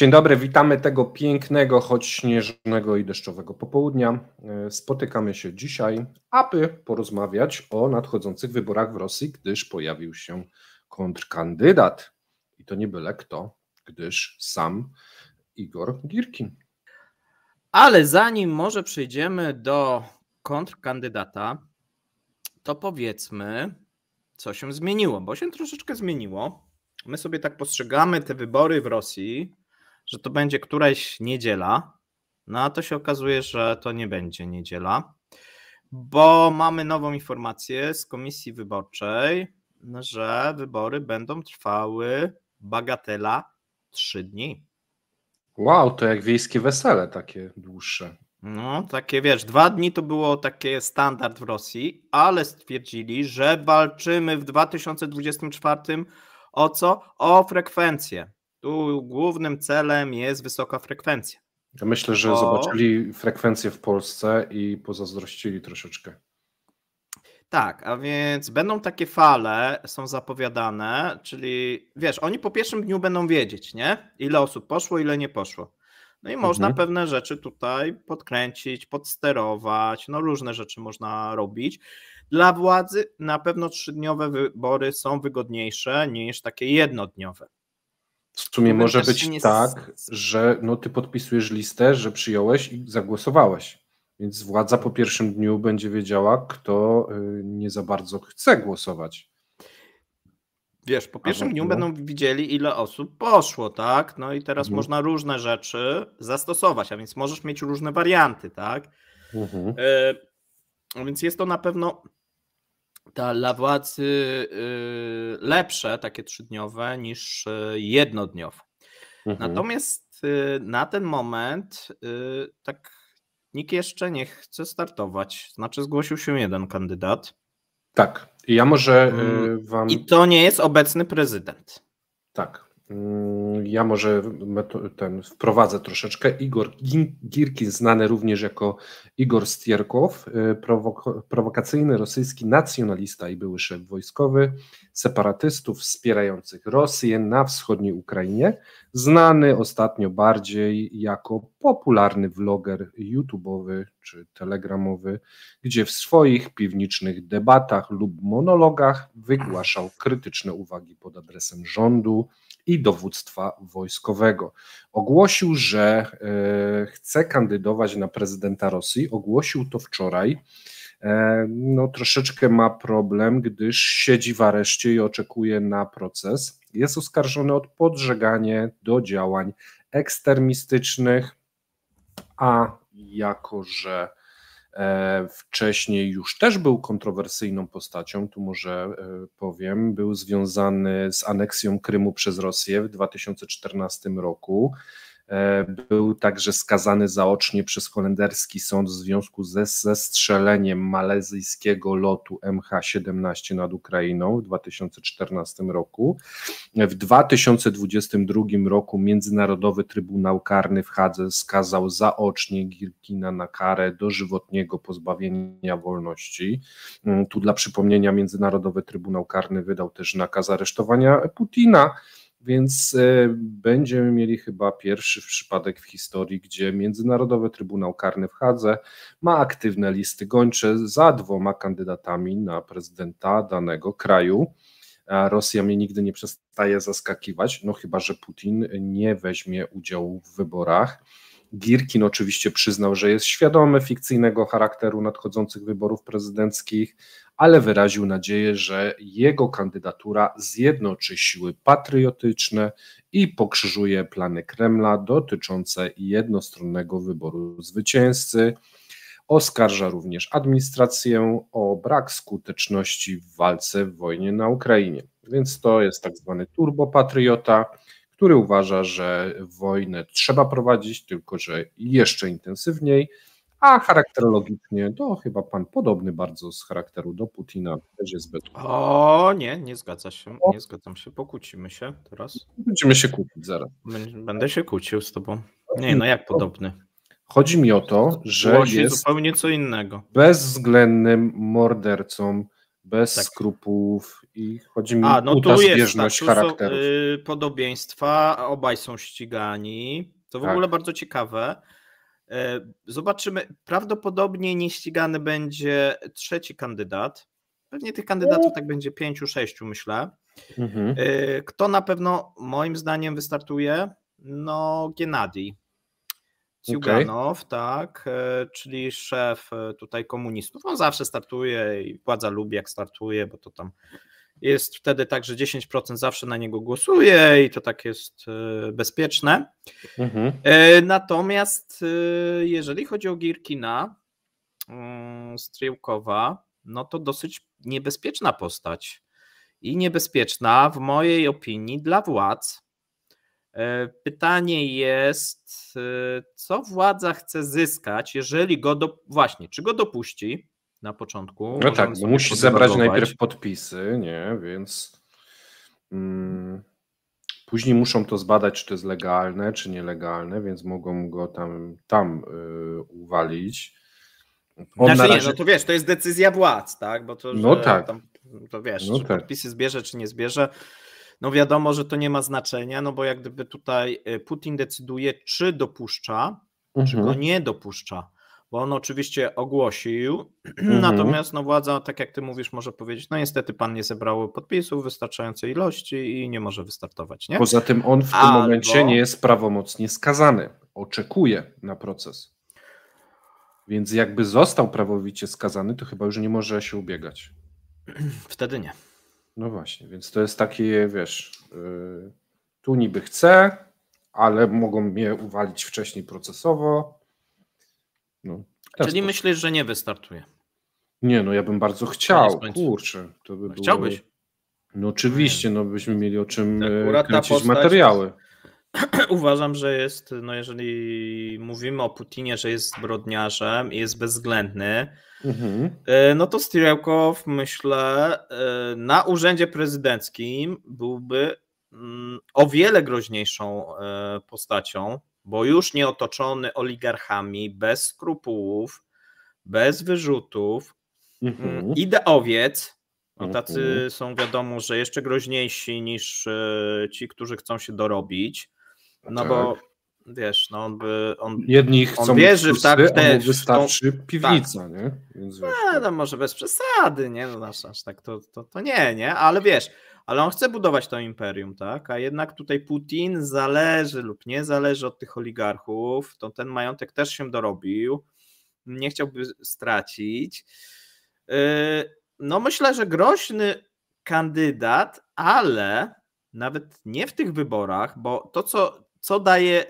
Dzień dobry, witamy tego pięknego, choć śnieżnego i deszczowego popołudnia. Spotykamy się dzisiaj, aby porozmawiać o nadchodzących wyborach w Rosji, gdyż pojawił się kontrkandydat. I to nie byle kto, gdyż sam Igor Girkin. Ale zanim może przejdziemy do kontrkandydata, to powiedzmy, co się zmieniło, bo się troszeczkę zmieniło. My sobie tak postrzegamy te wybory w Rosji, że to będzie któraś niedziela, no a to się okazuje, że to nie będzie niedziela, bo mamy nową informację z komisji wyborczej, że wybory będą trwały, bagatela, 3 dni. Wow, to jak wiejskie wesele takie dłuższe. No, takie wiesz, 2 dni to było takie standard w Rosji, ale stwierdzili, że walczymy w 2024 o co? O frekwencję. Tu głównym celem jest wysoka frekwencja. Ja myślę, że zobaczyli frekwencję w Polsce i pozazdrościli troszeczkę. Tak, a więc będą takie fale, są zapowiadane, czyli wiesz, oni po pierwszym dniu będą wiedzieć, nie? Ile osób poszło, ile nie poszło. No i można pewne rzeczy tutaj podkręcić, podsterować, no różne rzeczy można robić. Dla władzy na pewno 3-dniowe wybory są wygodniejsze niż takie jednodniowe. W sumie może być tak, że no ty podpisujesz listę, że przyjąłeś i zagłosowałeś. Więc władza po pierwszym dniu będzie wiedziała, kto nie za bardzo chce głosować. Wiesz, po pierwszym dniu będą widzieli, ile osób poszło, tak? No i teraz można różne rzeczy zastosować, a więc możesz mieć różne warianty, tak? Więc jest to na pewno dla władzy lepsze, takie 3-dniowe, niż jednodniowe. Natomiast na ten moment tak nikt jeszcze nie chce startować. Znaczy zgłosił się jeden kandydat. Tak. I ja może wam... I to nie jest obecny prezydent. Tak. Ja może wprowadzę troszeczkę. Igor Girkin, znany również jako Igor Stierkow, prowokacyjny rosyjski nacjonalista i były szef wojskowy separatystów wspierających Rosję na wschodniej Ukrainie, znany ostatnio bardziej jako popularny vloger YouTube'owy czy telegramowy, gdzie w swoich piwniczych debatach lub monologach wygłaszał krytyczne uwagi pod adresem rządu i dowództwa wojskowego. Ogłosił, że chce kandydować na prezydenta Rosji. Ogłosił to wczoraj. No, troszeczkę ma problem, gdyż siedzi w areszcie i oczekuje na proces. Jest oskarżony o podżeganie do działań ekstremistycznych, a jako że wcześniej już też był kontrowersyjną postacią, tu może powiem, był związany z aneksją Krymu przez Rosję w 2014 roku. Był także skazany zaocznie przez holenderski sąd w związku ze zestrzeleniem malezyjskiego lotu MH17 nad Ukrainą w 2014 roku. W 2022 roku Międzynarodowy Trybunał Karny w Hadze skazał zaocznie Girkina na karę dożywotniego pozbawienia wolności. Tu dla przypomnienia Międzynarodowy Trybunał Karny wydał też nakaz aresztowania Putina, więc będziemy mieli chyba pierwszy przypadek w historii, gdzie Międzynarodowy Trybunał Karny w Hadze ma aktywne listy gończe za 2 kandydatami na prezydenta danego kraju. A Rosja mnie nigdy nie przestaje zaskakiwać, no chyba że Putin nie weźmie udziału w wyborach. Girkin oczywiście przyznał, że jest świadomy fikcyjnego charakteru nadchodzących wyborów prezydenckich, ale wyraził nadzieję, że jego kandydatura zjednoczy siły patriotyczne i pokrzyżuje plany Kremla dotyczące jednostronnego wyboru zwycięzcy. Oskarża również administrację o brak skuteczności w walce w wojnie na Ukrainie. Więc to jest tak zwany turbopatriota, który uważa, że wojnę trzeba prowadzić, tylko że jeszcze intensywniej, a charakterologicznie to chyba pan podobny bardzo z charakteru do Putina, też jest bez... O nie, nie zgadza się, nie zgadzam się, pokłócimy się teraz. Będziemy się kłócić zaraz. Będę się kłócił z tobą. Nie, no jak podobny? Chodzi mi o to, że Głosi jest zupełnie co innego. bezwzględnym mordercą bez Tak. skrupułów i chodzi mi no o ta tu jest, zbieżność tu są charakterów. podobieństwa, obaj są ścigani. To w ogóle bardzo ciekawe. Zobaczymy, prawdopodobnie nieścigany będzie trzeci kandydat. Pewnie tych kandydatów tak będzie 5-6, myślę. Kto na pewno moim zdaniem wystartuje? No Gennadij Tsiuganow, tak, czyli szef tutaj komunistów. On zawsze startuje i władza lubi jak startuje, bo to tam jest wtedy tak, że 10% zawsze na niego głosuje i to tak jest bezpieczne. Natomiast jeżeli chodzi o Girkina, Stryłkowa, no to dosyć niebezpieczna postać i niebezpieczna w mojej opinii dla władz. Pytanie jest, co władza chce zyskać, jeżeli go czy go dopuści na początku. No tak, bo musi zebrać najpierw podpisy, nie, więc później muszą to zbadać, czy to jest legalne, czy nielegalne, więc mogą go tam uwalić. No to wiesz, to jest decyzja władz, tak? Bo to, no tak. To wiesz, czy podpisy zbierze, czy nie zbierze. No wiadomo, że to nie ma znaczenia, no bo jak gdyby tutaj Putin decyduje, czy dopuszcza, czy go nie dopuszcza, bo on oczywiście ogłosił, natomiast no władza, tak jak ty mówisz, może powiedzieć, no niestety pan nie zebrał podpisów w wystarczającej ilości i nie może wystartować, nie? Poza tym on w tym momencie nie jest prawomocnie skazany, oczekuje na proces. Więc jakby został prawowicie skazany, to chyba już nie może się ubiegać. Wtedy nie. No właśnie, więc to jest takie, wiesz, tu niby chcę, ale mogą mnie uwalić wcześniej procesowo. No, czyli myślisz, że nie wystartuje? Nie, no ja bym bardzo chciał, kurczę. To by Chciałbyś? Było... No oczywiście, no byśmy mieli o czym kręcić postać, materiały. Uważam, że jest, no jeżeli mówimy o Putinie, że jest zbrodniarzem i jest bezwzględny, no to Stryłkow, myślę, na urzędzie prezydenckim byłby o wiele groźniejszą postacią, bo już nie otoczony oligarchami, bez skrupułów, bez wyrzutów, ideowiec, no tacy są wiadomo, że jeszcze groźniejsi niż ci, którzy chcą się dorobić, no tak. Bo wiesz, no jedni chcą wierzy w wystarczy piwnica, tak. Nie? Więc wiesz, no może bez przesady, nie? No aż tak to nie, ale wiesz, ale on chce budować to imperium, tak? A jednak tutaj Putin zależy lub nie zależy od tych oligarchów, to ten majątek też się dorobił, nie chciałby stracić. No myślę, że groźny kandydat, ale nawet nie w tych wyborach, bo to, co daje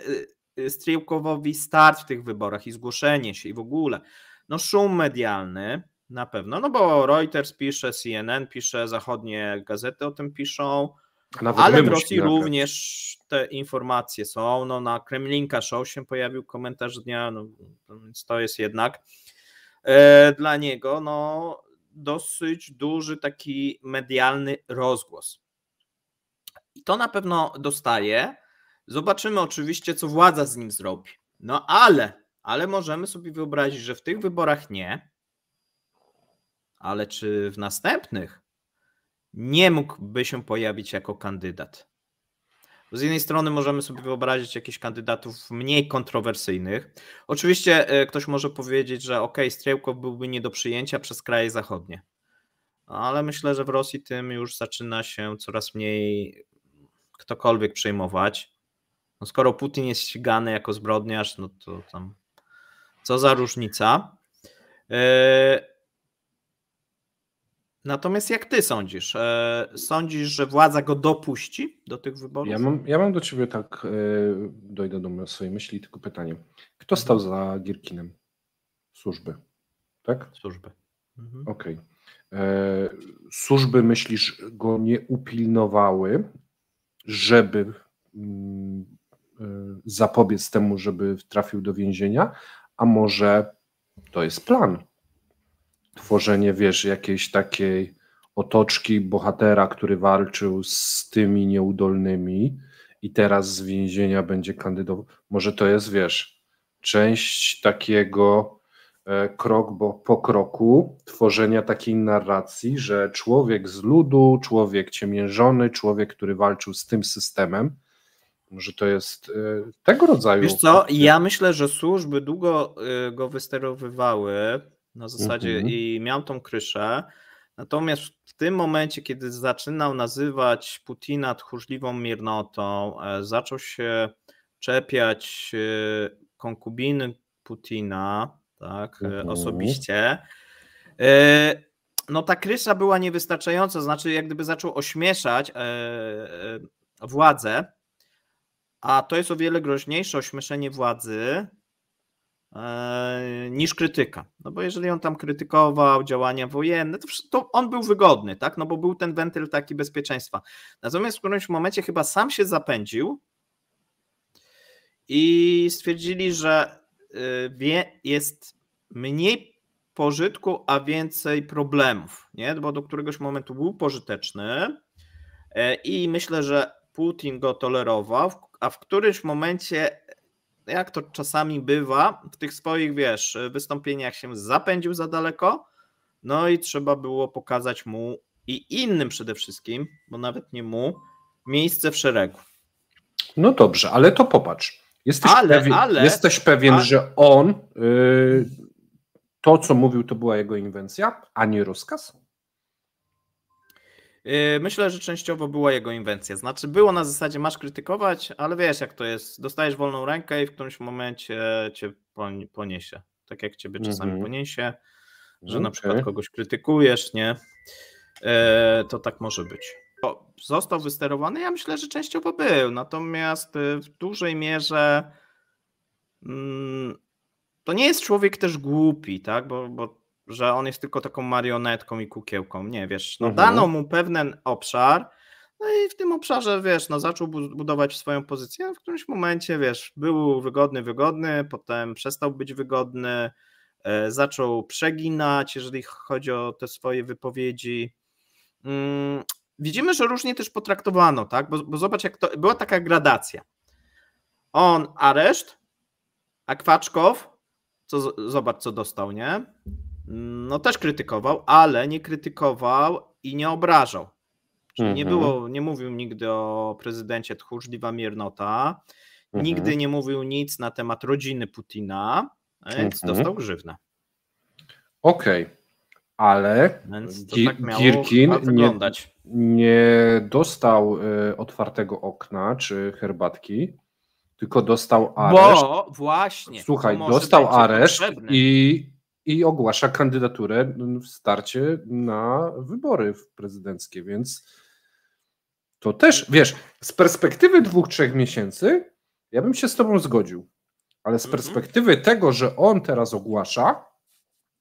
Stryłkowowi start w tych wyborach i zgłoszenie się i w ogóle, no szum medialny na pewno, no bo Reuters pisze, CNN pisze, zachodnie gazety o tym piszą, ale w Rosji również te informacje są, no na Kremlinka Show się pojawił komentarz dnia, no więc to jest jednak dla niego, no dosyć duży taki medialny rozgłos. I to na pewno dostaje. Zobaczymy oczywiście, co władza z nim zrobi. No ale możemy sobie wyobrazić, że w tych wyborach nie, ale czy w następnych nie mógłby się pojawić jako kandydat? Z jednej strony możemy sobie wyobrazić jakichś kandydatów mniej kontrowersyjnych. Oczywiście ktoś może powiedzieć, że Stryłkow byłby nie do przyjęcia przez kraje zachodnie. Ale myślę, że w Rosji tym już zaczyna się coraz mniej ktokolwiek przejmować. No skoro Putin jest ścigany jako zbrodniarz, no to tam co za różnica. Natomiast jak ty sądzisz? Sądzisz, że władza go dopuści do tych wyborów? Ja mam do ciebie tak, dojdę do swojej myśli, tylko pytanie. Kto stał za Girkinem? Służby, tak? Służby. Okej. Służby, myślisz, go nie upilnowały, żeby zapobiec temu, żeby trafił do więzienia, a może to jest plan? Tworzenie, wiesz, jakiejś takiej otoczki bohatera, który walczył z tymi nieudolnymi i teraz z więzienia będzie kandydował. Może to jest, wiesz, część takiego krok po kroku tworzenia takiej narracji, że człowiek z ludu, człowiek ciemiężony, człowiek, który walczył z tym systemem, że to jest tego rodzaju... Wiesz co, ja myślę, że służby długo go wysterowywały na zasadzie i miał tą kryszę, natomiast w tym momencie, kiedy zaczynał nazywać Putina tchórzliwą miernotą, zaczął się czepiać konkubiny Putina, tak, osobiście, no ta krysza była niewystarczająca, znaczy jak gdyby zaczął ośmieszać władzę, a to jest o wiele groźniejsze ośmieszenie władzy niż krytyka. No bo jeżeli on tam krytykował działania wojenne, to on był wygodny, tak? No bo był ten wentyl taki bezpieczeństwa. Natomiast w którymś momencie chyba sam się zapędził i stwierdzili, że jest mniej pożytku, a więcej problemów, nie? Bo do któregoś momentu był pożyteczny i myślę, że Putin go tolerował, a w którymś momencie, jak to czasami bywa, w tych swoich, wystąpieniach się zapędził za daleko, no i trzeba było pokazać mu i innym przede wszystkim, bo nawet nie mu, miejsce w szeregu. No dobrze, ale to popatrz. Jesteś pewien, że on, to co mówił, to była jego inwencja, a nie rozkaz? Myślę, że częściowo była jego inwencja. Znaczy było na zasadzie masz krytykować, ale wiesz jak to jest. Dostajesz wolną rękę i w którymś momencie cię poniesie. Tak jak ciebie czasami poniesie, że na przykład kogoś krytykujesz, nie? To tak może być. Został wysterowany? Ja myślę, że częściowo był. Natomiast w dużej mierze to nie jest człowiek też głupi, tak? Bo że on jest tylko taką marionetką i kukiełką. Nie, dano mu pewien obszar, no i w tym obszarze, zaczął budować swoją pozycję, w którymś momencie, był wygodny, potem przestał być wygodny, zaczął przeginać, jeżeli chodzi o te swoje wypowiedzi. Widzimy, że różnie też potraktowano, tak? Bo zobacz, jak to była taka gradacja. On areszt, a Kwaczkow, zobacz, co dostał, nie? No też krytykował, ale nie krytykował i nie obrażał. Czyli nie mówił nigdy o prezydencie tchórzliwa miernota, nigdy nie mówił nic na temat rodziny Putina, więc dostał grzywnę. Okej, ale Girkin nie dostał otwartego okna czy herbatki, tylko dostał areszt. Bo właśnie. Słuchaj, dostał areszt i ogłasza kandydaturę w starcie na wybory prezydenckie, więc to też, z perspektywy 2-3 miesięcy ja bym się z tobą zgodził, ale z perspektywy tego, że on teraz ogłasza,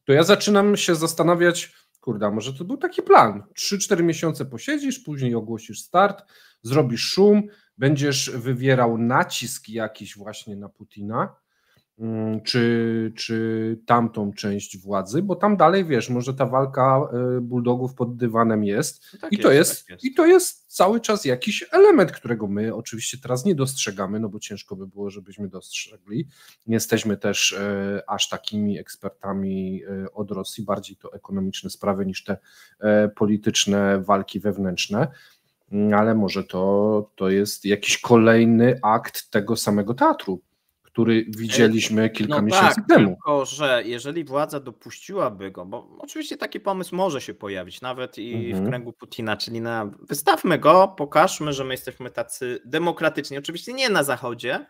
to ja zaczynam się zastanawiać, kurde, może to był taki plan, 3-4 miesiące posiedzisz, później ogłosisz start, zrobisz szum, będziesz wywierał nacisk jakiś właśnie na Putina, czy tamtą część władzy, bo tam dalej, może ta walka bulldogów pod dywanem jest, no tak i to jest cały czas jakiś element, którego my oczywiście teraz nie dostrzegamy, no bo ciężko by było, żebyśmy dostrzegli. Nie jesteśmy też aż takimi ekspertami od Rosji, bardziej to ekonomiczne sprawy niż te polityczne walki wewnętrzne, ale może to jest jakiś kolejny akt tego samego teatru, który widzieliśmy kilka miesięcy temu. Tylko że jeżeli władza dopuściłaby go, bo oczywiście taki pomysł może się pojawić, nawet i w kręgu Putina, czyli wystawmy go, pokażmy, że my jesteśmy tacy demokratyczni. Oczywiście nie na Zachodzie,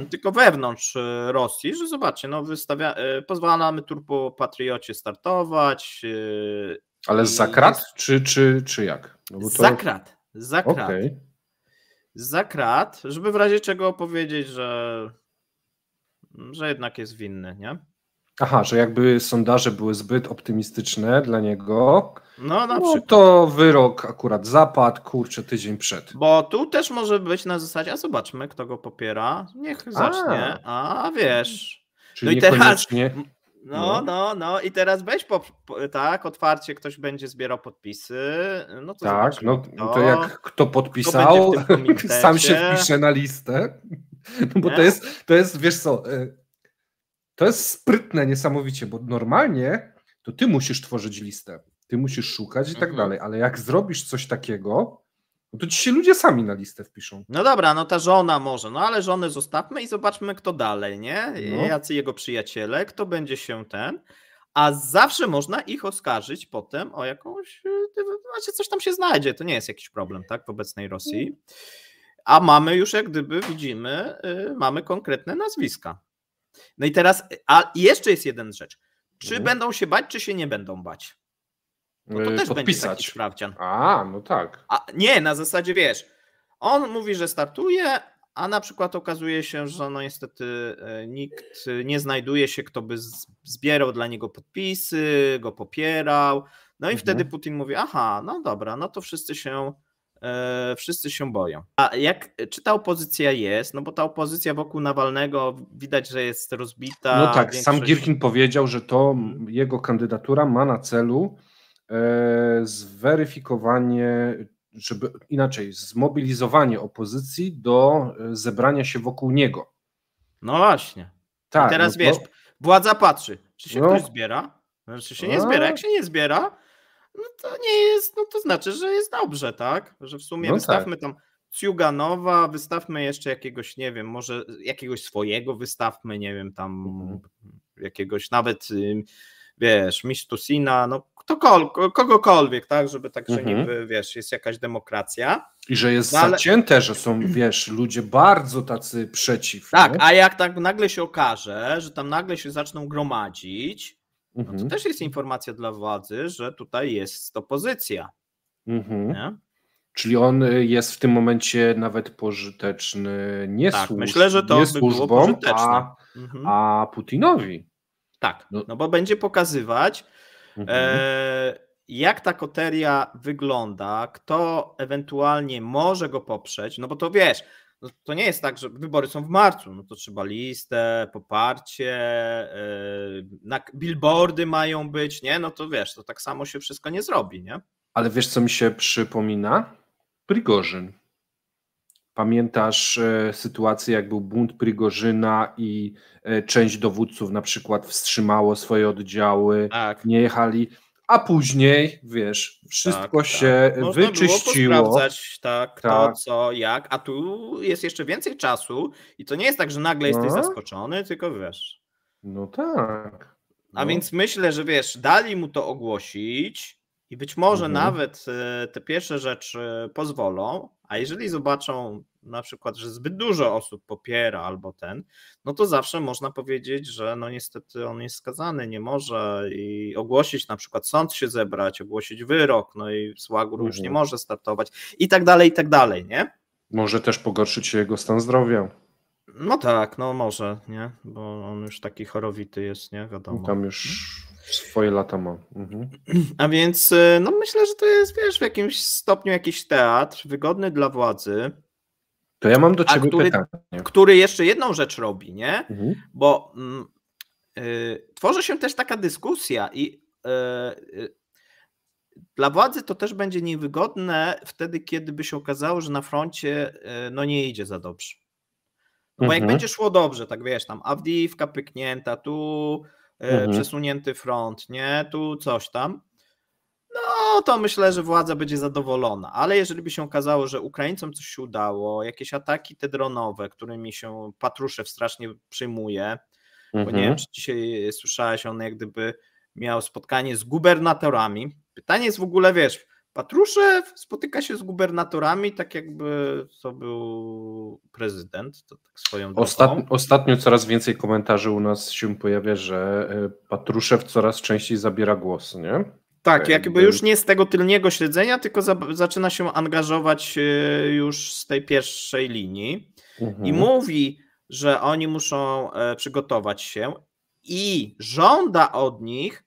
tylko wewnątrz Rosji, że zobaczcie, pozwalamy turbopatriocie startować. Ale za krat, czy jak? No bo to... Za krat. Okay. Za krat, żeby w razie czego powiedzieć, że jednak jest winny, nie? Aha, że jakby sondaże były zbyt optymistyczne dla niego, na przykład. To wyrok akurat zapadł, tydzień przed. Bo tu też może być na zasadzie, a zobaczmy, kto go popiera, niech zacznie, a wiesz. Czyli no i teraz, i teraz weź otwarcie, ktoś będzie zbierał podpisy, no to tak, to jak kto podpisał, sam się wpisze na listę, no bo to jest, wiesz co, To jest sprytne niesamowicie, bo normalnie to ty musisz tworzyć listę, ty musisz szukać i tak dalej, ale jak zrobisz coś takiego, no to ci się ludzie sami na listę wpiszą. No dobra, no ta żona może, no ale żonę zostawmy i zobaczmy, kto dalej, nie? Jacy jego przyjaciele, kto będzie się a zawsze można ich oskarżyć potem o jakąś, znaczy coś tam się znajdzie, to nie jest jakiś problem, tak, w obecnej Rosji, a mamy już jak gdyby, widzimy, mamy konkretne nazwiska. No i teraz, a jeszcze jest jedna rzecz, czy będą się bać, czy się nie będą bać? No to też będzie taki sprawdzian. No tak. A nie, na zasadzie wiesz, on mówi, że startuje, a na przykład okazuje się, że no niestety nikt nie znajduje się, kto by zbierał dla niego podpisy, go popierał. No i wtedy Putin mówi, aha, no dobra, no to wszyscy się boją. A czy ta opozycja jest? No bo ta opozycja wokół Nawalnego widać, że jest rozbita. No tak, sam Girkin powiedział, że to jego kandydatura ma na celu zweryfikowanie, żeby inaczej, zmobilizowanie opozycji do zebrania się wokół niego. No właśnie. Tak, i teraz wiesz, władza patrzy, czy się ktoś zbiera, czy się nie zbiera. Jak się nie zbiera, no to nie jest, no to znaczy, że jest dobrze, tak? Że w sumie wystawmy tam Ciuganowa, wystawmy jeszcze jakiegoś, nie wiem, może jakiegoś swojego wystawmy, nie wiem, tam jakiegoś nawet, wiesz, Mistusina, no kogokolwiek, tak, żeby tak, że niby, wiesz, jest jakaś demokracja. I że jest zacięte, że są, wiesz, ludzie bardzo tacy przeciw. Tak, nie? A jak tak nagle się okaże, że tam nagle się zaczną gromadzić, no to też jest informacja dla władzy, że tutaj jest opozycja. Nie? Czyli on jest w tym momencie nawet pożyteczny nie, myślę, że to nie by służbom, było pożyteczne. A Putinowi. Tak, no bo będzie pokazywać, jak ta koteria wygląda, kto ewentualnie może go poprzeć, no bo to wiesz, no to nie jest tak, że wybory są w marcu, no to trzeba listę, poparcie, billboardy mają być, nie? No to wiesz, to tak samo się wszystko nie zrobi, nie? Ale wiesz, co mi się przypomina? Prigorzyn. Pamiętasz sytuację, jak był bunt Prigorzyna i część dowódców na przykład wstrzymało swoje oddziały, nie jechali, a później, wiesz, wszystko się wyczyściło. Można było posprawdzać, kto, co, jak, a tu jest jeszcze więcej czasu i to nie jest tak, że nagle jesteś zaskoczony, tylko wiesz. No tak. A więc myślę, że wiesz, dali mu to ogłosić i być może nawet te pierwsze rzeczy pozwolą, a jeżeli zobaczą na przykład, że zbyt dużo osób popiera albo no to zawsze można powiedzieć, że no niestety on jest skazany, nie może i ogłosić, na przykład sąd się zebrać, ogłosić wyrok, no i Słagór już nie może startować i tak dalej, nie? Może też pogorszyć się jego stan zdrowia. No tak, no może, nie? Bo on już taki chorowity jest, nie? Wiadomo. Tam już swoje lata ma. A więc no myślę, że to jest, wiesz, w jakimś stopniu jakiś teatr wygodny dla władzy. To ja mam do ciebie pytanie. Który jeszcze jedną rzecz robi, nie? Bo tworzy się też taka dyskusja i dla władzy to też będzie niewygodne wtedy, kiedy by się okazało, że na froncie no nie idzie za dobrze. No bo jak będzie szło dobrze, tak wiesz, tam Awdijiwka pyknięta, tu przesunięty front, nie, tu coś tam, no to myślę, że władza będzie zadowolona, ale jeżeli by się okazało, że Ukraińcom coś się udało, jakieś ataki te dronowe, którymi się Patruszew strasznie przejmuje, bo nie wiem, czy dzisiaj słyszałeś, on jak gdyby miał spotkanie z gubernatorami. Pytanie jest w ogóle, wiesz, Patruszew spotyka się z gubernatorami, tak jakby to był prezydent, to tak swoją drogą. Ostatnio coraz więcej komentarzy u nas się pojawia, że Patruszew coraz częściej zabiera głos, nie? Tak, jakby już nie z tego tylnego śledzenia, tylko zaczyna się angażować już z tej pierwszej linii i mówi, że oni muszą przygotować się i żąda od nich,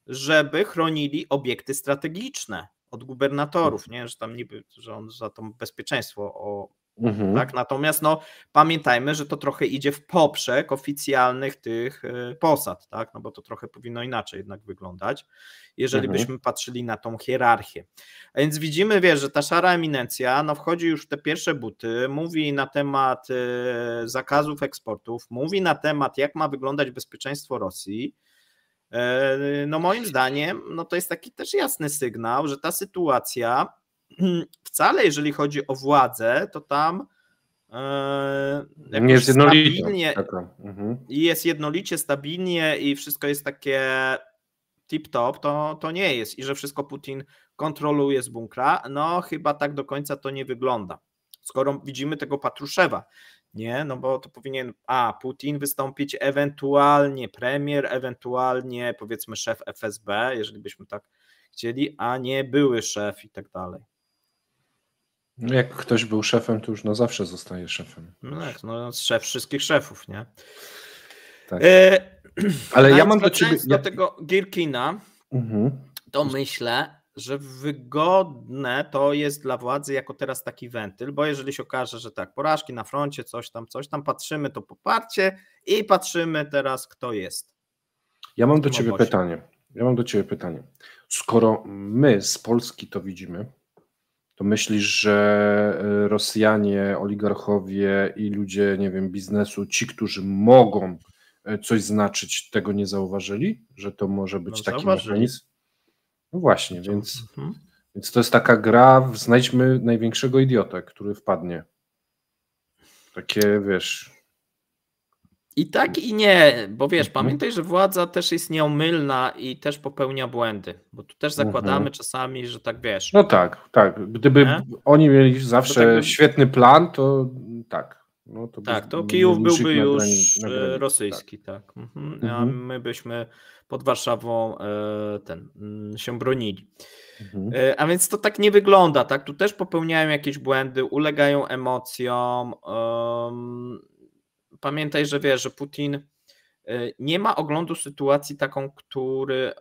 żeby chronili obiekty strategiczne od gubernatorów, nie? Że tam niby, że on za to bezpieczeństwo Tak? Natomiast no, pamiętajmy, że to trochę idzie w poprzek oficjalnych tych posad, tak? No bo to trochę powinno inaczej jednak wyglądać, jeżeli byśmy patrzyli na tą hierarchię. A więc widzimy, wiesz, że ta szara eminencja no, wchodzi już w te pierwsze buty, mówi na temat zakazów eksportów, mówi na temat, jak ma wyglądać bezpieczeństwo Rosji. No moim zdaniem no to jest taki też jasny sygnał, że ta sytuacja wcale, jeżeli chodzi o władzę, to tam nie jest stabilnie i jest jednolicie, stabilnie i wszystko jest takie tip-top, to nie jest i że wszystko Putin kontroluje z bunkra, no chyba tak do końca to nie wygląda. Skoro widzimy tego Patruszewa, nie, no bo to powinien Putin wystąpić, ewentualnie premier, ewentualnie powiedzmy szef FSB, jeżeli byśmy tak chcieli, a nie były szef i tak dalej. No jak ktoś był szefem, to już na zawsze zostaje szefem. No tak, no szef wszystkich szefów, nie? Tak. Ale ja mam do ciebie... Do tego Girkina, to myślę, że wygodne to jest dla władzy jako teraz taki wentyl, bo jeżeli się okaże, że tak, porażki na froncie, coś tam, patrzymy to poparcie i patrzymy teraz, kto jest. Ja mam do ciebie pytanie. Skoro my z Polski to widzimy, to myślisz, że Rosjanie, oligarchowie i ludzie, nie wiem, biznesu, ci, którzy mogą coś znaczyć, tego nie zauważyli? Że to może być taki mechanizm? No właśnie, więc to jest taka gra, znajdźmy największego idiotę, który wpadnie. Takie, wiesz... I tak i nie, bo wiesz, pamiętaj, że władza też jest nieomylna i też popełnia błędy, bo tu też zakładamy czasami, że tak wiesz. No tak. Gdyby oni mieli zawsze świetny plan, to tak. No to tak, to Kijów byłby już rosyjski, tak. A my byśmy pod Warszawą się bronili. A więc to tak nie wygląda, tak? Tu też popełniają jakieś błędy, ulegają emocjom. Pamiętaj, że wiesz, że Putin nie ma oglądu sytuacji taką,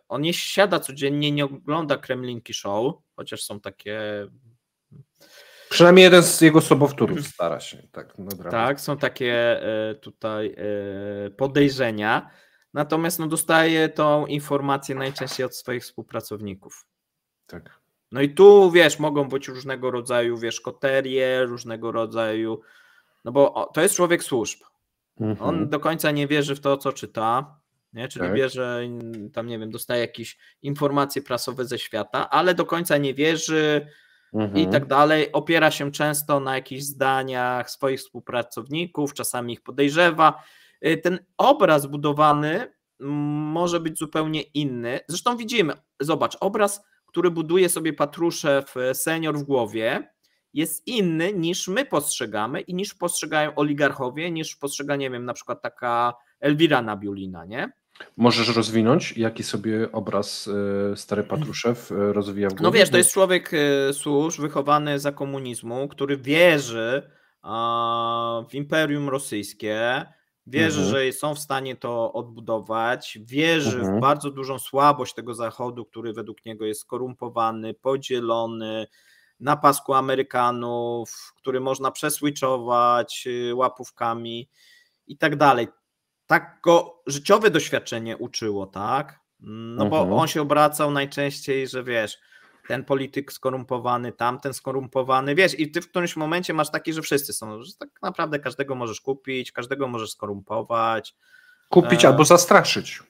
on nie siada codziennie, nie ogląda Kremlinki Show, chociaż są takie... Przynajmniej jeden z jego sobowtórów stara się. Tak, są takie tutaj podejrzenia, natomiast no, dostaje tą informację najczęściej od swoich współpracowników. Tak. No i tu, wiesz, mogą być różnego rodzaju, wiesz, koterie, różnego rodzaju, no bo to jest człowiek służb. On do końca nie wierzy w to, co czyta, nie? Czyli bierze, tam nie wiem, dostaje jakieś informacje prasowe ze świata, ale do końca nie wierzy i tak dalej. Opiera się często na jakichś zdaniach swoich współpracowników, czasami ich podejrzewa. Ten obraz budowany może być zupełnie inny. Zresztą widzimy, zobacz, obraz, który buduje sobie Patruszew senior w głowie, jest inny niż my postrzegamy i niż postrzegają oligarchowie, niż postrzega, nie wiem, na przykład taka Elwira Nabiulina, nie? Możesz rozwinąć, jaki sobie obraz stary Patruszew rozwija w głowie? No wiesz, to jest człowiek służb, wychowany za komunizmu, który wierzy w Imperium Rosyjskie, wierzy, że są w stanie to odbudować, wierzy w bardzo dużą słabość tego Zachodu, który według niego jest skorumpowany, podzielony, na pasku Amerykanów, który można przeswitchować łapówkami i tak dalej. Tak go życiowe doświadczenie uczyło, tak? No bo on się obracał najczęściej, że wiesz, ten polityk skorumpowany, tamten skorumpowany, wiesz, i ty w którymś momencie masz taki, że wszyscy są, że tak naprawdę każdego możesz kupić, każdego możesz skorumpować. Kupić albo zastraszyć.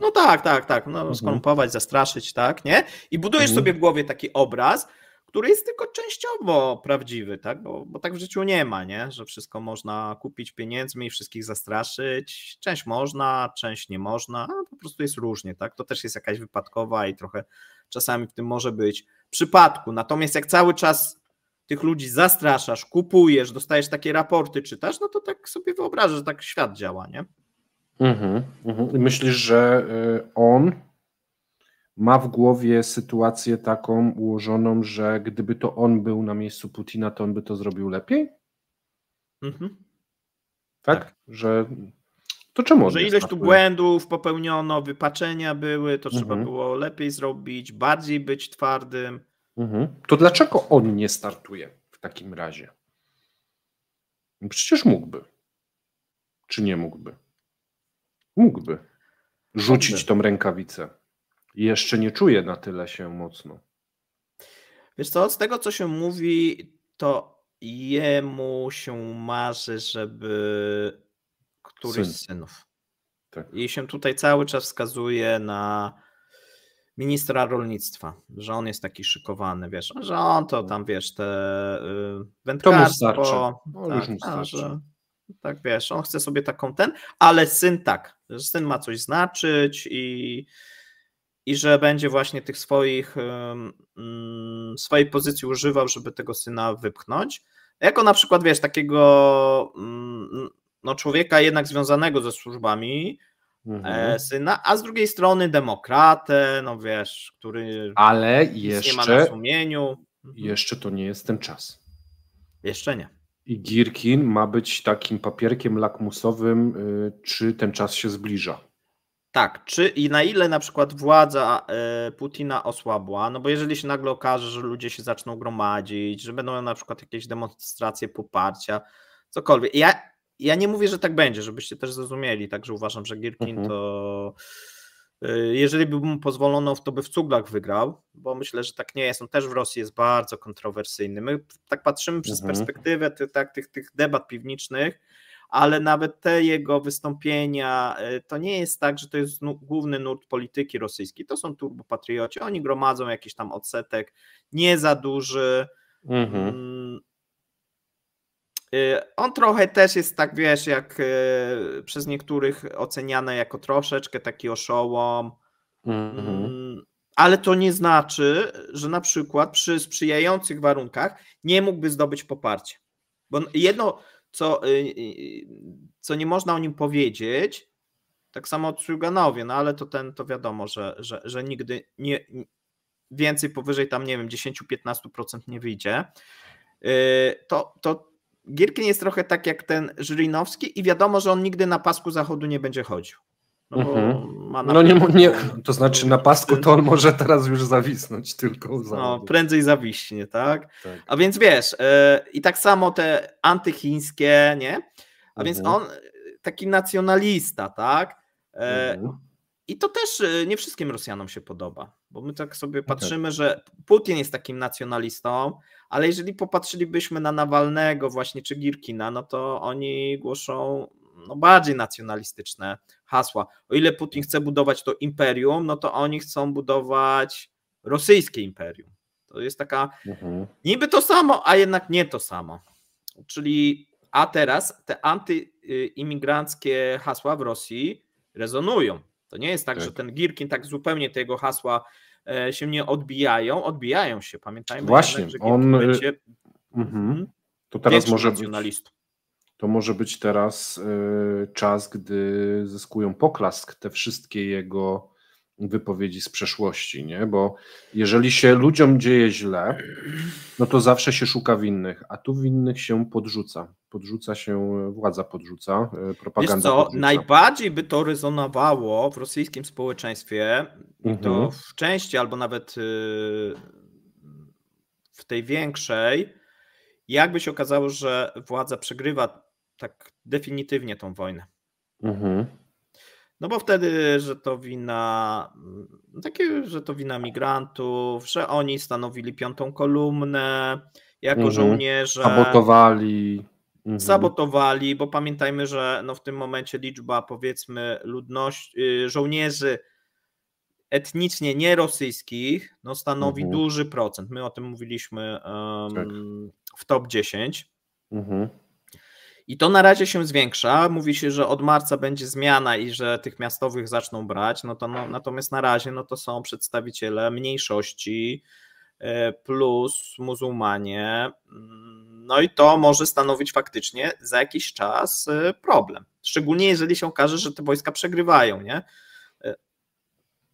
No tak, no skorumpować, zastraszyć, tak, nie? I budujesz sobie w głowie taki obraz, który jest tylko częściowo prawdziwy, tak? Bo tak w życiu nie ma, nie? Że wszystko można kupić pieniędzmi i wszystkich zastraszyć. Część można, część nie można, no, po prostu jest różnie, tak? To też jest jakaś wypadkowa i trochę czasami w tym może być przypadku. Natomiast jak cały czas tych ludzi zastraszasz, kupujesz, dostajesz takie raporty, czytasz, no to tak sobie wyobrażasz, że tak świat działa, nie? Myślisz, że on ma w głowie sytuację taką ułożoną, że gdyby to on był na miejscu Putina, to on by to zrobił lepiej? Tak? Że to czemu? Że ileś tu błędów popełniono, wypaczenia były, to trzeba było lepiej zrobić, bardziej być twardym. To dlaczego on nie startuje w takim razie? Przecież mógłby. Czy nie mógłby? Mógłby rzucić tą rękawicę. Jeszcze nie czuje na tyle się mocno. Wiesz co, z tego co się mówi, to jemu się marzy, żeby któryś z synów. Tak. I się tutaj cały czas wskazuje na ministra rolnictwa, że on jest taki szykowany, wiesz, że on to tam, wiesz, te wędkarstwo. To mu starczy. Już mu starczy. Że, tak, wiesz, on chce sobie taką ale syn tak, że syn ma coś znaczyć i że będzie właśnie tych swojej pozycji używał, żeby tego syna wypchnąć. Jako na przykład, wiesz, takiego człowieka jednak związanego ze służbami, syna, a z drugiej strony demokratę, no wiesz, który ale jeszcze nie ma na sumieniu. Jeszcze to nie jest ten czas. Jeszcze nie. I Girkin ma być takim papierkiem lakmusowym, czy ten czas się zbliża. Tak, czy i na ile na przykład władza Putina osłabła, no bo jeżeli się nagle okaże, że ludzie się zaczną gromadzić, że będą na przykład jakieś demonstracje poparcia, cokolwiek. Ja nie mówię, że tak będzie, żebyście też zrozumieli, także uważam, że Girkin to jeżeli by mu pozwolono, to by w cuglach wygrał, bo myślę, że tak nie jest. On też w Rosji jest bardzo kontrowersyjny. My tak patrzymy przez perspektywę tych debat piwniczych, ale nawet te jego wystąpienia, to nie jest tak, że to jest główny nurt polityki rosyjskiej. To są turbopatrioci, oni gromadzą jakiś tam odsetek, nie za duży. On trochę też jest tak, wiesz, jak przez niektórych oceniany jako troszeczkę taki oszołom, ale to nie znaczy, że na przykład przy sprzyjających warunkach nie mógłby zdobyć poparcia. Bo jedno, co nie można o nim powiedzieć, tak samo o Truganowie, no ale to wiadomo, że nigdy nie więcej powyżej tam, nie wiem, 10-15% nie wyjdzie. To Girkin jest trochę tak jak ten Żyrinowski i wiadomo, że on nigdy na pasku Zachodu nie będzie chodził. No, bo to znaczy na pasku to on może teraz już zawisnąć tylko. Prędzej zawiśnie, tak? A więc wiesz, i tak samo te antychińskie, nie? A więc on taki nacjonalista, tak? I to też nie wszystkim Rosjanom się podoba, bo my tak sobie patrzymy, że Putin jest takim nacjonalistą, ale jeżeli popatrzylibyśmy na Nawalnego właśnie czy Girkina, no to oni głoszą bardziej nacjonalistyczne hasła. O ile Putin chce budować to imperium, no to oni chcą budować rosyjskie imperium. To jest taka niby to samo, a jednak nie to samo. Czyli a teraz te antyimigranckie hasła w Rosji rezonują. To nie jest tak, że ten Girkin tak zupełnie te jego hasła się nie odbijają się. Pamiętajmy właśnie, jednak, że Girkin będzie to teraz może być teraz czas, gdy zyskują poklask te wszystkie jego wypowiedzi z przeszłości, nie? Bo jeżeli się ludziom dzieje źle, no to zawsze się szuka winnych, a tu winnych się podrzuca się, władza podrzuca, propaganda Wiesz co, podrzuca. Najbardziej by to rezonowało w rosyjskim społeczeństwie, to w części albo nawet w tej większej, jakby się okazało, że władza przegrywa tak definitywnie tą wojnę. No bo wtedy, że to wina migrantów, że oni stanowili piątą kolumnę, jako żołnierze. Sabotowali, bo pamiętajmy, że w tym momencie liczba, powiedzmy, żołnierzy etnicznie nierosyjskich stanowi duży procent. My o tym mówiliśmy w top 10. I to na razie się zwiększa. Mówi się, że od marca będzie zmiana i że tych miastowych zaczną brać. Natomiast na razie to są przedstawiciele mniejszości plus muzułmanie. No i to może stanowić faktycznie za jakiś czas problem. Szczególnie jeżeli się okaże, że te wojska przegrywają, nie?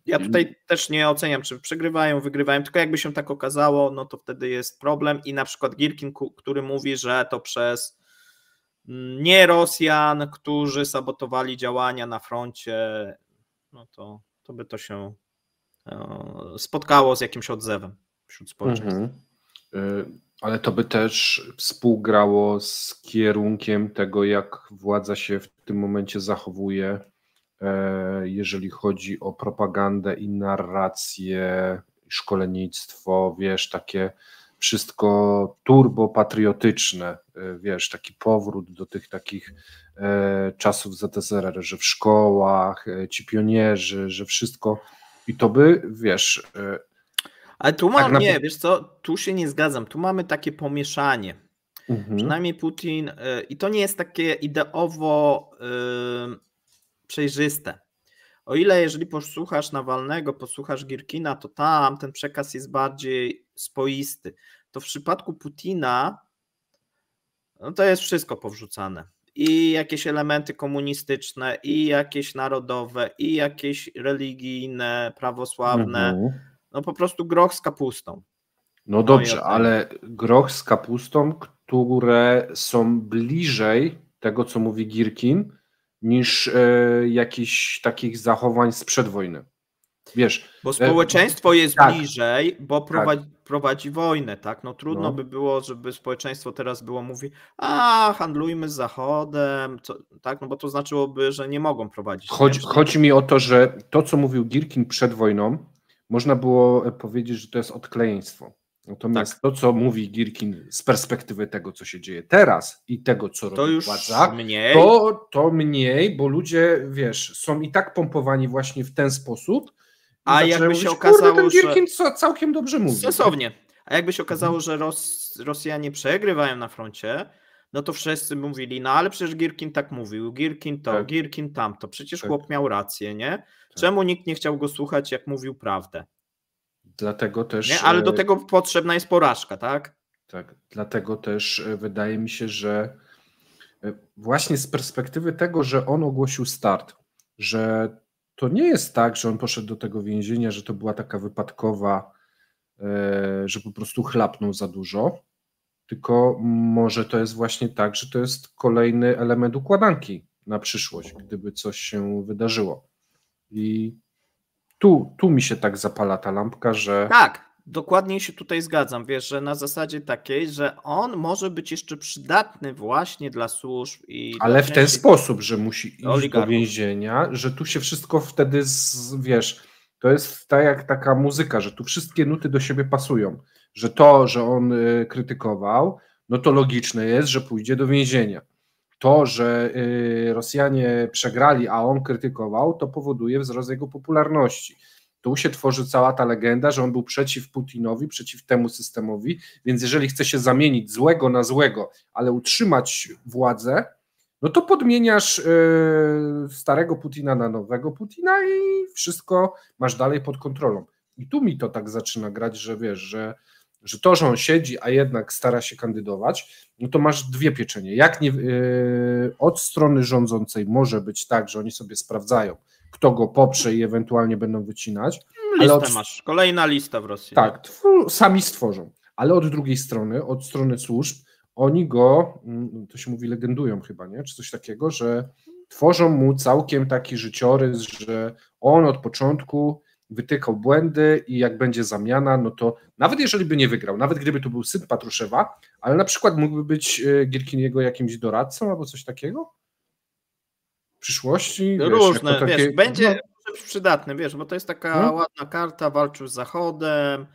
Ja tutaj też nie oceniam, czy przegrywają, wygrywają, tylko jakby się tak okazało, no to wtedy jest problem i na przykład Girkin, który mówi, że to przez nie Rosjan, którzy sabotowali działania na froncie, no to by to się spotkało z jakimś odzewem wśród społeczeństwa. Ale to by też współgrało z kierunkiem tego, jak władza się w tym momencie zachowuje, jeżeli chodzi o propagandę i narrację, szkolnictwo, wiesz, takie wszystko turbopatriotyczne, wiesz, taki powrót do tych takich czasów ZSRR, że w szkołach, ci pionierzy, że wszystko i to by, wiesz... Ale tu mam, nie, wiesz co, tu się nie zgadzam, tu mamy takie pomieszanie. Przynajmniej Putin, i to nie jest takie ideowo przejrzyste. O ile jeżeli posłuchasz Nawalnego, posłuchasz Girkina, to tam ten przekaz jest bardziej spoisty. To w przypadku Putina no to jest wszystko powrzucane. I jakieś elementy komunistyczne, i jakieś narodowe, i jakieś religijne, prawosławne. No po prostu groch z kapustą. No dobrze, ale groch z kapustą, które są bliżej tego, co mówi Girkin, niż jakichś takich zachowań sprzed wojny. Wiesz, bo społeczeństwo jest bliżej, bo prowadzi wojnę, tak? No trudno by było, żeby społeczeństwo teraz mówi, handlujmy z Zachodem, tak? No bo to znaczyłoby, że nie mogą prowadzić. Chodzi mi o to, że to, co mówił Girkin przed wojną, można było powiedzieć, że to jest odklejeństwo. Natomiast to, co mówi Girkin z perspektywy tego, co się dzieje teraz i tego, co robi władza, to mniej, bo ludzie, wiesz, są i tak pompowani właśnie w ten sposób. A jakby się okazało, ten Girkin całkiem dobrze mówi. Sensownie. A jakby się okazało, że Rosjanie przegrywają na froncie, no to wszyscy mówili, no ale przecież Girkin tak mówił, Girkin to, Girkin tamto, przecież chłop miał rację, nie? Czemu nikt nie chciał go słuchać, jak mówił prawdę? Dlatego też... Nie? Ale do tego potrzebna jest porażka, tak? Tak, dlatego też wydaje mi się, że właśnie z perspektywy tego, że on ogłosił start, że to nie jest tak, że on poszedł do tego więzienia, że to była taka wypadkowa, że po prostu chlapnął za dużo, tylko może to jest właśnie tak, że to jest kolejny element układanki na przyszłość, gdyby coś się wydarzyło. I tu mi się tak zapala ta lampka, że... Tak, dokładnie się tutaj zgadzam, wiesz, że na zasadzie takiej, że on może być jeszcze przydatny właśnie dla służb i... Ale w ten sposób, że musi iść do więzienia, że tu się wszystko wtedy, wiesz, to jest tak jak taka muzyka, że tu wszystkie nuty do siebie pasują, że to, że on krytykował, no to logiczne jest, że pójdzie do więzienia. To, że Rosjanie przegrali, a on krytykował, to powoduje wzrost jego popularności. Tu się tworzy cała ta legenda, że on był przeciw Putinowi, przeciw temu systemowi, więc jeżeli chce się zamienić złego na złego, ale utrzymać władzę, no to podmieniasz starego Putina na nowego Putina i wszystko masz dalej pod kontrolą. I tu mi to tak zaczyna grać, że wiesz, że to, że on siedzi, a jednak stara się kandydować, no to masz dwie pieczenie. Jak nie, od strony rządzącej może być tak, że oni sobie sprawdzają, kto go poprze i ewentualnie będą wycinać. Listę masz, kolejna lista w Rosji. Tak, sami stworzą. Ale od drugiej strony, od strony służb, oni go, to się mówi, legendują chyba, nie? Czy coś takiego, że tworzą mu całkiem taki życiorys, że on od początku wytykał błędy i jak będzie zamiana, no to nawet jeżeli by nie wygrał, nawet gdyby to był syn Patruszewa, ale na przykład mógłby być Girkin jego jakimś doradcą albo coś takiego w przyszłości. Różne, wiesz, takie, będzie przydatny, wiesz, bo to jest taka ładna karta, walczył z Zachodem.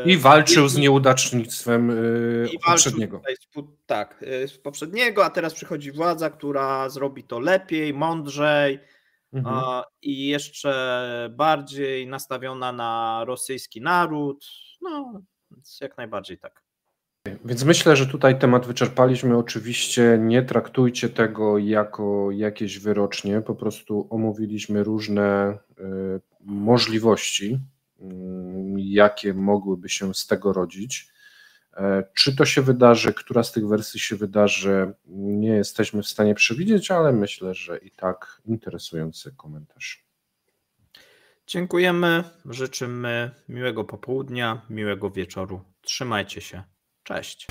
I walczył z nieudacznictwem poprzedniego. Tak, z poprzedniego, a teraz przychodzi władza, która zrobi to lepiej, mądrzej i jeszcze bardziej nastawiona na rosyjski naród. No, więc jak najbardziej tak. Więc myślę, że tutaj temat wyczerpaliśmy. Oczywiście nie traktujcie tego jako jakieś wyrocznie, po prostu omówiliśmy różne możliwości, jakie mogłyby się z tego rodzić. Czy to się wydarzy, która z tych wersji się wydarzy, nie jesteśmy w stanie przewidzieć, ale myślę, że i tak interesujący komentarz. Dziękujemy, życzymy miłego popołudnia, miłego wieczoru. Trzymajcie się. Cześć.